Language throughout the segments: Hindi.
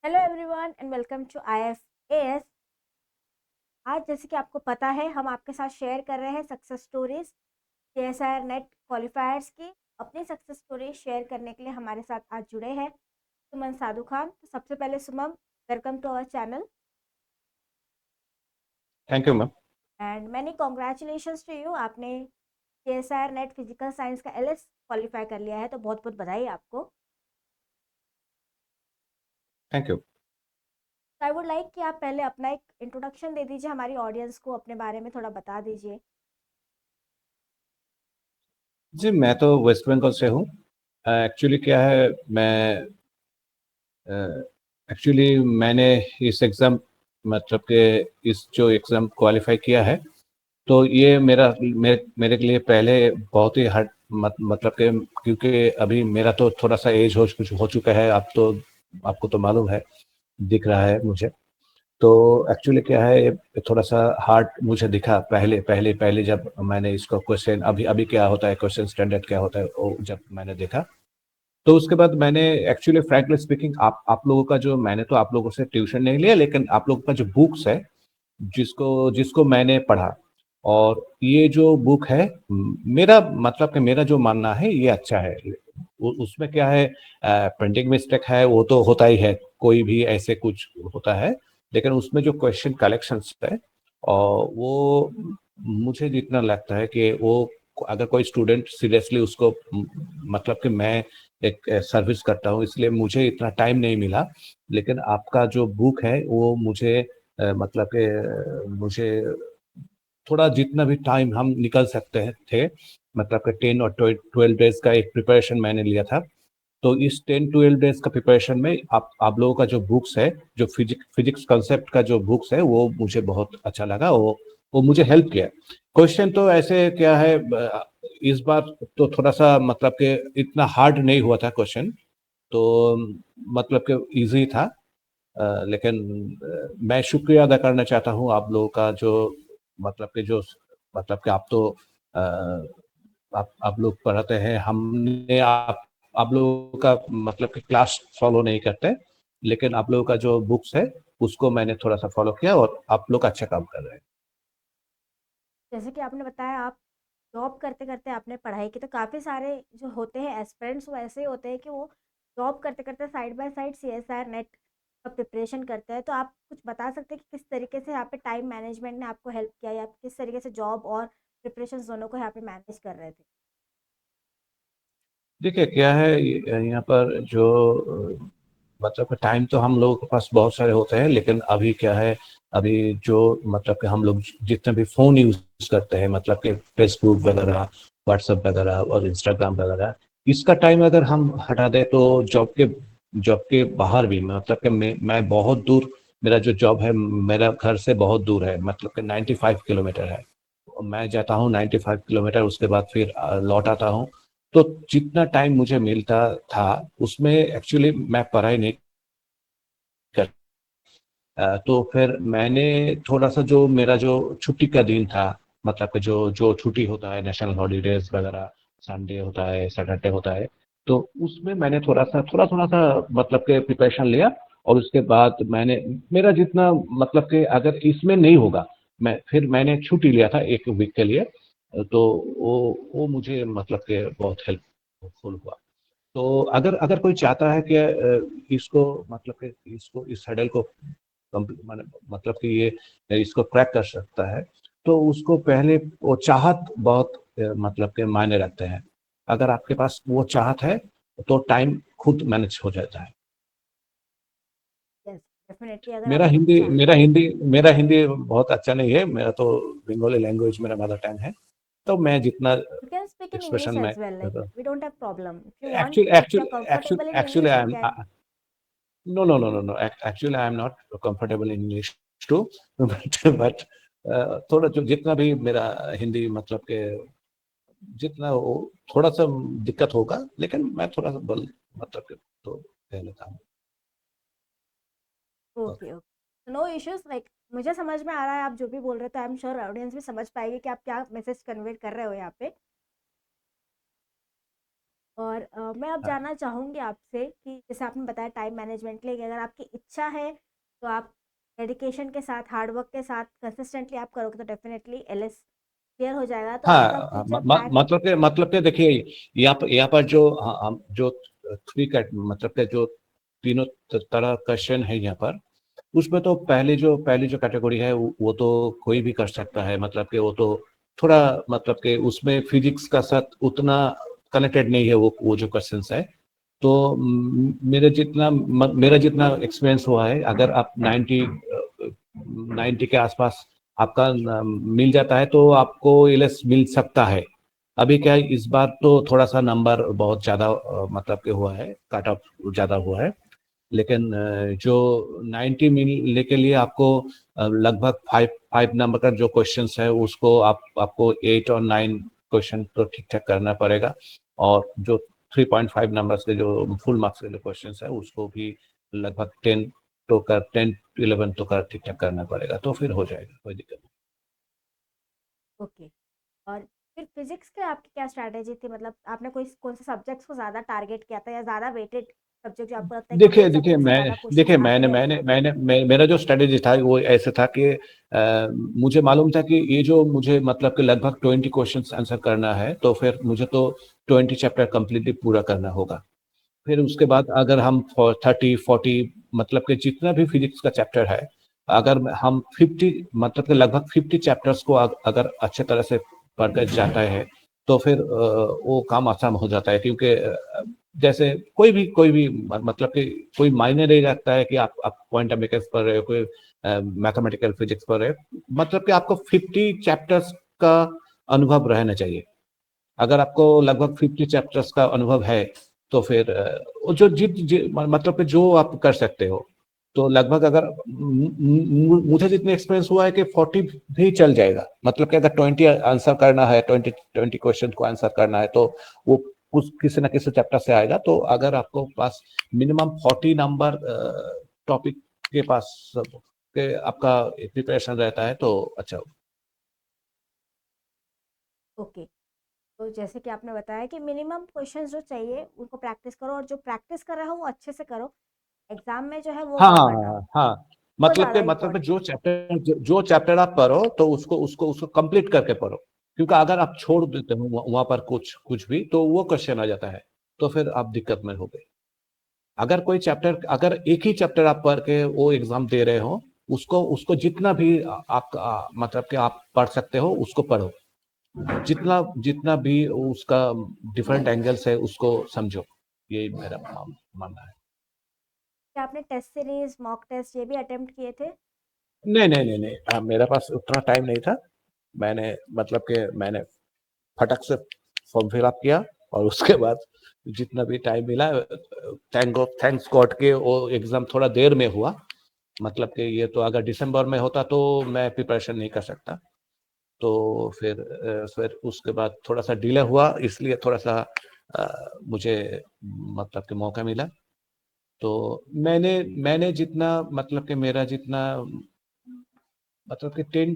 Hello everyone and welcome to IFAS। आज जैसे कि आपको पता है हम आपके साथ शेयर कर रहे हैं सक्सेस स्टोरीज CSIR नेट क्वालिफायर्स की। अपनी सक्सेस स्टोरी शेयर करने के लिए हमारे साथ आज जुड़े हैं सुमन साधु खान। तो सबसे पहले Suman, welcome to our channel thank you ma'am. And many congratulations to you. आपने CSIR नेट फिजिकल साइंस का LS क्वालिफाई कर लिया है, तो बहुत बहुत बधाई आपको। Thank you. तो आई वुड लाइक कि आप पहले अपना एक इंट्रोडक्शन दे दीजिए हमारी ऑडियंस को, अपने बारे में थोड़ा बता दीजिए। जी, मैं तो वेस्ट बंगाल से हूँ। एक्चुअली क्या है, मैं एक्चुअली मैंने इस एग्ज़ाम मतलब के इस जो एग्ज़ाम क्वालिफाई किया है, तो ये मेरे के लिए पहले बहुत ही हार्ड मतलब के, क्योंकि अभी मेरा तो थोड़ा सा एज कुछ हो चुका है। अब तो आपको तो मालूम है, दिख रहा है मुझे। तो एक्चुअली क्या है, ये थोड़ा सा हार्ड मुझे दिखा पहले पहले पहले जब मैंने इसको क्वेश्चन, अभी अभी क्या होता है, क्वेश्चन स्टैंडर्ड क्या होता है, वो जब मैंने देखा, तो उसके बाद मैंने एक्चुअली फ्रैंकली स्पीकिंग आप लोगों का जो, मैंने तो आप लोगों से ट्यूशन नहीं लिया, लेकिन आप लोगों का जो बुक्स है, जिसको जिसको मैंने पढ़ा, और ये जो बुक है, मेरा मतलब कि मेरा जो मानना है ये अच्छा है। उसमें क्या है, प्रिंटिंग मिस्टेक है वो तो होता ही है, कोई भी ऐसे कुछ होता है, लेकिन उसमें जो क्वेश्चन कलेक्शंस है, और वो मुझे जितना लगता है कि वो, अगर कोई स्टूडेंट सीरियसली उसको, मतलब कि मैं एक सर्विस करता हूँ इसलिए मुझे इतना टाइम नहीं मिला, लेकिन आपका जो बुक है वो मुझे मतलब कि मुझे थोड़ा जितना भी टाइम हम निकल सकते हैं थे, मतलब कि 10 और 12 डेज का एक प्रिपरेशन मैंने लिया था। तो इस 10-12 डेज का प्रिपरेशन में आप लोगों का जो बुक्स है, जो फिजिक्स कंसेप्ट का जो बुक्स है, वो मुझे बहुत अच्छा लगा। वो मुझे हेल्प किया। क्वेश्चन तो ऐसे क्या है, इस बार तो थोड़ा सा मतलब कि इतना हार्ड नहीं हुआ था क्वेश्चन, तो मतलब कि इजी था। लेकिन मैं शुक्रिया अदा करना चाहता हूँ आप लोगों का, जो मतलब कि आप तो अ, आप लोग पढ़ाते हैं, हमने आप लोगों का मतलब कि क्लास फॉलो नहीं करते, लेकिन आप लोगों का जो बुक्स है उसको मैंने थोड़ा सा फॉलो किया, और आप लोग अच्छा काम कर रहे हैं। जैसे कि आपने बताया आप जॉब करते करते आपने पढ़ाई की, तो काफ़ी सारे जो होते हैं एस्पिरेंट्स वो ऐसे ही होते हैं कि वो जॉब करते करते side by side CSIR net का प्रिपरेशन करते हैं। तो आप कुछ बता सकते हैं कि किस तरीके से यहाँ पे टाइम मैनेजमेंट ने आपको हेल्प किया, या आप किस तरीके से जॉब और प्रिपरेशन दोनों को यहाँ पे मैनेज कर रहे थे। देखिए क्या है, यहाँ पर जो मतलब टाइम तो हम लोगों के पास बहुत सारे होते हैं, लेकिन अभी क्या है, अभी जो मतलब कि हम लोग जितने भी फोन यूज करते हैं, मतलब कि फेसबुक वगैरह, व्हाट्सएप वगैरह और इंस्टाग्राम वगैरह, इसका टाइम अगर हम हटा दें, तो जॉब के बाहर भी, मतलब कि मैं बहुत दूर, मेरा जो जॉब है मेरा घर से बहुत दूर है, मतलब कि 95 किलोमीटर है। मैं जाता हूँ 95 किलोमीटर, उसके बाद फिर लौट आता हूँ। तो जितना टाइम मुझे मिलता था, उसमें एक्चुअली मैं पढ़ाई नहीं कर, तो फिर मैंने थोड़ा सा, जो मेरा जो छुट्टी का दिन था, मतलब कि जो जो छुट्टी होता है, नेशनल हॉलीडेज वगैरह, संडे होता है, सैटरडे होता है, तो उसमें मैंने थोड़ा सा मतलब के प्रिपरेशन लिया, और उसके बाद मेरा जितना, मतलब कि अगर इसमें नहीं होगा, मैंने छुट्टी लिया था 1 वीक के लिए। तो वो मुझे मतलब कि बहुत हेल्पफुल हुआ। तो अगर अगर कोई चाहता है कि इसको, मतलब कि इसको, इस हडल को मतलब कि ये इसको क्रैक कर सकता है, तो उसको पहले वो चाहत बहुत मतलब के मायने रखते हैं। अगर आपके पास वो चाहत है, तो टाइम खुद मैनेज हो जाता है। यस, डेफिनेटली अगर मेरा आपको हिंदी चाह। मेरा हिंदी मेरा हिंदी बहुत अच्छा नहीं है, मेरा तो बंगाली लैंग्वेज मेरा मदर टंग है। तो मैं जितना you can speak in English expression में, as well, like we don't have problem if you want. Actually if you actually are comfortable in actually English I you am, can. no, no, no, no, no. Actually, I am not comfortable in English too, but थोड़ा जो जितना भी मेरा हिंदी मतलब के, जितना वो थोड़ा सा दिक्कत होगा, लेकिन मैं थोड़ा सा बल मतलब के तो कह लेता हूँ। Okay okay, no issues. Like मुझे समझ में आ रहा है आप जो भी बोल रहे थे। आई एम श्योर ऑडियंस भी समझ पाएगी कि आप क्या मैसेज कन्वे कर रहे हो यहाँ पे। और मैं अब हाँ जानना चाहूँगी आपसे कि जैसे आपने बताया टाइम मैनेजमेंट के लिए कि अगर आपकी इच्छा है तो आप डेडिकेशन के साथ, हार्ड वर्क के साथ कंसिस्टेंटली आप करोगे तो डेफिनेटली एलएस क्लियर हो जाएगा। तो आपका हाँ, फ्यूचर प्लान। मतलब के देखिए, यहाँ पर जो हम जो थ्री कैट मतलब के जो तीनों तरह क्वेश्चन है यहाँ पर, उसमें तो पहली जो कैटेगरी है वो तो कोई भी कर सकता है। मतलब कि वो तो थोड़ा मतलब कि उसमें फिजिक्स का साथ उतना कनेक्टेड नहीं है वो जो क्वेश्चंस है। तो मेरा जितना एक्सपीरियंस हुआ है, अगर आप 90 के आसपास आपका मिल जाता है तो आपको एलएस मिल सकता है। अभी क्या है, इस बार तो थोड़ा सा नंबर बहुत ज्यादा मतलब के हुआ है, काट ऑफ ज्यादा हुआ है। लेकिन जो 90 मिलने के लिए आपको लगभग फाइव फाइव नंबर का जो क्वेश्चंस है उसको आपको 8 और 9 क्वेश्चन तो ठीक ठाक करना पड़ेगा। और जो 3.5 नंबर्स के जो फुल मार्क्स के जो क्वेश्चंस है उसको भी लगभग 10 11 तो कर ठीक ठाक करना पड़ेगा, तो फिर हो जाएगा, कोई दिक्कत नहीं। ओके। और फिर फिजिक्स के आपकी क्या स्ट्रैटेजी थी? मतलब आपने कोई कौन से सब्जेक्ट्स को ज़्यादा टारगेट किया था या ज़्यादा वेटेड सब्जेक्ट जो आपको लगता है कि इन देखिए देखिए सब्जेक्ट से मैं ज़्यादा क्वेश्चंस देखिए आते मैंने हैं मैंने एग्जाम में? मैंने मेरा जो स्ट्रेटेजी था वो ऐसे था कि मुझे मालूम था कि ये जो मुझे मतलब कि लगभग 20 क्वेश्चंस आंसर करना है, तो फिर मुझे तो 20 चैप्टर कंप्लीटली पूरा करना होगा। फिर उसके बाद अगर हम 30 40 मतलब कि जितना भी फिजिक्स का चैप्टर है, अगर हम 50 मतलब कि लगभग 50 चैप्टर्स को अगर अच्छे तरह से पढ़कर जाता है तो फिर वो काम आसान हो जाता है। क्योंकि जैसे कोई भी मतलब कि कोई मायने नहीं रखता है कि आप क्वांटम मैकेनिक्स पढ़ रहे हो, कोई मैथमेटिकल फिजिक्स पढ़ रहे हो, मतलब कि आपको 50 चैप्टर्स का अनुभव रहना चाहिए। अगर आपको लगभग 50 चैप्टर्स का अनुभव है तो फिर वो जो मतलब कि जो आप कर सकते हो, तो लगभग अगर मुझे जितने एक्सपीरियंस हुआ है कि 40 भी चल जाएगा। मतलब कि अगर 20 आंसर करना है, 20 क्वेश्चन को आंसर करना है, तो वो कुछ किसी ना किसी चैप्टर से आएगा। तो अगर आपको पास मिनिमम 40 नंबर टॉपिक के पास के आपका प्रिपरेशन रहता है तो अच्छा होगा। ओके। तो जैसे कि आपने बताया कि मिनिमम क्वेश्चंस जो चाहिए उनको प्रैक्टिस करो और जो प्रैक्टिस कर रहे हो वो अच्छे से करो। एग्जाम में जो है वो हाँ मत हाँ करना। हाँ हाँ। वो ज़्यादा मतलब कि इम्पोर्टेंट है। जो चैप्टर आप पढ़ो तो उसको कंप्लीट करके पढ़ो। क्योंकि अगर आप छोड़ देते हो वहां पर कुछ कुछ भी, तो वो क्वेश्चन आ जाता है, तो फिर आप दिक्कत में हो गए। अगर एक ही चैप्टर आप पढ़ के वो एग्जाम दे रहे हो, उसको उसको जितना भी आप मतलब कि आप पढ़ सकते हो उसको पढ़ो। जितना जितना भी उसका डिफरेंट एंगल्स है उसको समझो। यही मेरा मानना है। क्या आपने टेस्ट सीरीज, मॉक टेस्ट ये भी अटेम्प्ट किए थे? नहीं नहीं नहीं नहीं, मेरे पास उतना टाइम नहीं था। मैंने फटक से फॉर्म फिल अप किया, और उसके बाद जितना भी टाइम मिला, थैंक्स गॉड के वो एग्जाम थोड़ा देर में हुआ। मतलब कि ये तो अगर दिसंबर में होता तो मैं प्रिपरेशन नहीं कर सकता। तो फिर उसके बाद थोड़ा सा डिले हुआ, इसलिए थोड़ा सा मुझे मतलब कि मौका मिला। तो मैंने मैंने जितना मतलब कि मेरा जितना मतलब कि 10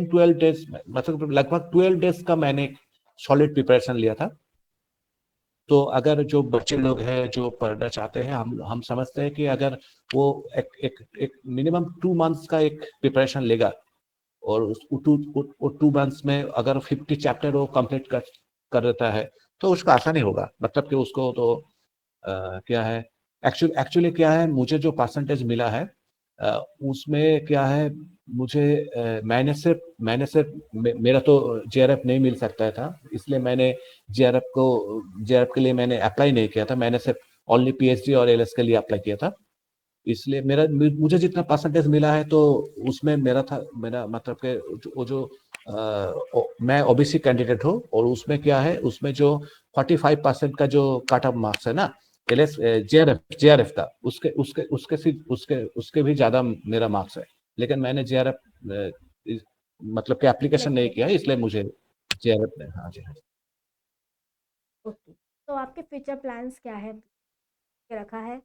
12 डेज, मतलब लगभग 12 डेज का मैंने सॉलिड प्रिपरेशन लिया था। तो अगर जो बच्चे लोग हैं जो पढ़ना चाहते हैं, हम समझते हैं कि अगर वो एक मिनिमम 2 मंथ्स का एक प्रिपरेशन लेगा, और उस 2 मंथ्स में अगर 50 चैप्टर वो कंप्लीट कर देता है, तो उसका आसानी होगा। मतलब कि उसको तो क्या है, एक्चुअली क्या है, मुझे जो परसेंटेज मिला है उसमें क्या है, मुझे मैंने सिर्फ मेरा तो जेआरएफ नहीं मिल सकता था, इसलिए मैंने जेआरएफ के लिए मैंने अप्लाई नहीं किया था। मैंने सिर्फ ओनली पीएचडी और एलएस के लिए अप्लाई किया था। इसलिए मुझे जितना परसेंटेज मिला है, तो उसमें मेरा मतलब कि मैं ओबीसी कैंडिडेट हूँ, और उसमें क्या है, उसमें जो 45% का जो कट ऑफ मार्क्स है ना, एलएस जेआरएफ का, उसके उसके उसके उसके उसके भी ज्यादा मेरा मार्क्स है। लेकिन मैंने जेआरएफ मतलब कि एप्लीकेशन सिलेक्ट नहीं नहीं किया किया। है, इसलिए मुझे जेआरएफ ने, हाँ जी हाँ। ओके। तो आपके फ्यूचर प्लान्स क्या है, क्या रखा है?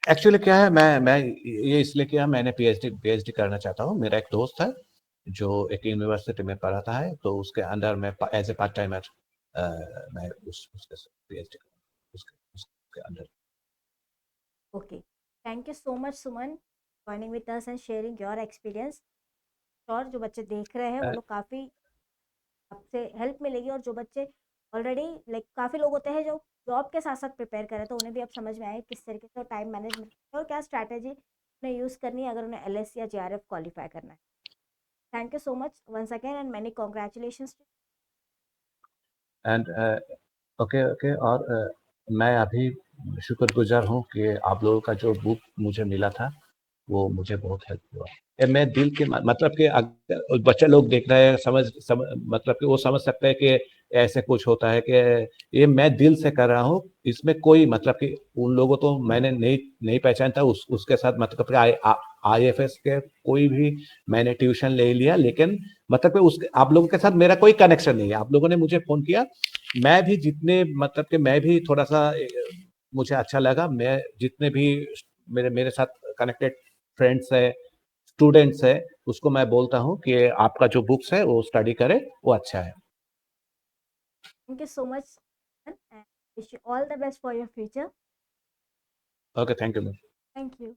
एक्चुअली क्या है, मैं ये इसलिए किया, मैंने पीएचडी करना चाहता हूँ। मेरा एक दोस्त है जो एक यूनिवर्सिटी में पढ़ाता है, तो उसके अंडर में एज ए पार्ट टाइमर मैं उसके पीएचडी उसके under. Okay, thank you so much Suman, joining with us and sharing your experience. और जो बच्चे देख रहे हैं वो लोग काफ़ी आपसे हेल्प मिलेगी, और जो बच्चे ऑलरेडी लाइक काफ़ी लोग होते हैं जो जॉब के साथ साथ प्रिपेयर करें, तो उन्हें भी अब समझ में आए किस तरीके से टाइम मैनेजमेंट और क्या स्ट्रैटेजी उन्हें यूज़ करनी है अगर उन्हें एलएस या जेआरएफ क्वालिफाई करना है। Thank you so much once again and many congratulations. And okay okay, और मैं अभी शुक्रगुजार हूँ कि आप लोगों का जो बुक मुझे मिला था वो मुझे बहुत हेल्प हुआ। मैं दिल के मतलब कि अगर बच्चे लोग देख रहे हैं मतलब कि वो समझ सकते हैं कि ऐसे कुछ होता है कि ये मैं दिल से कर रहा हूँ। इसमें कोई मतलब कि उन लोगों तो मैंने नहीं नहीं पहचाना था, उसके साथ मतलब कि आईएफएस के कोई भी मैंने ट्यूशन ले लिया, लेकिन मतलब कि उस आप लोगों के साथ मेरा कोई कनेक्शन नहीं है। आप लोगों ने मुझे फोन किया, मैं भी जितने मतलब कि मैं भी थोड़ा सा मुझे अच्छा लगा। मैं जितने भी मेरे मेरे साथ कनेक्टेड फ्रेंड्स है, स्टूडेंट्स है, उसको मैं बोलता हूँ कि आपका जो बुक्स है वो स्टडी करें, वो अच्छा है। Thank you so much and wish you all the best for your future. Okay, thank you. Thank you.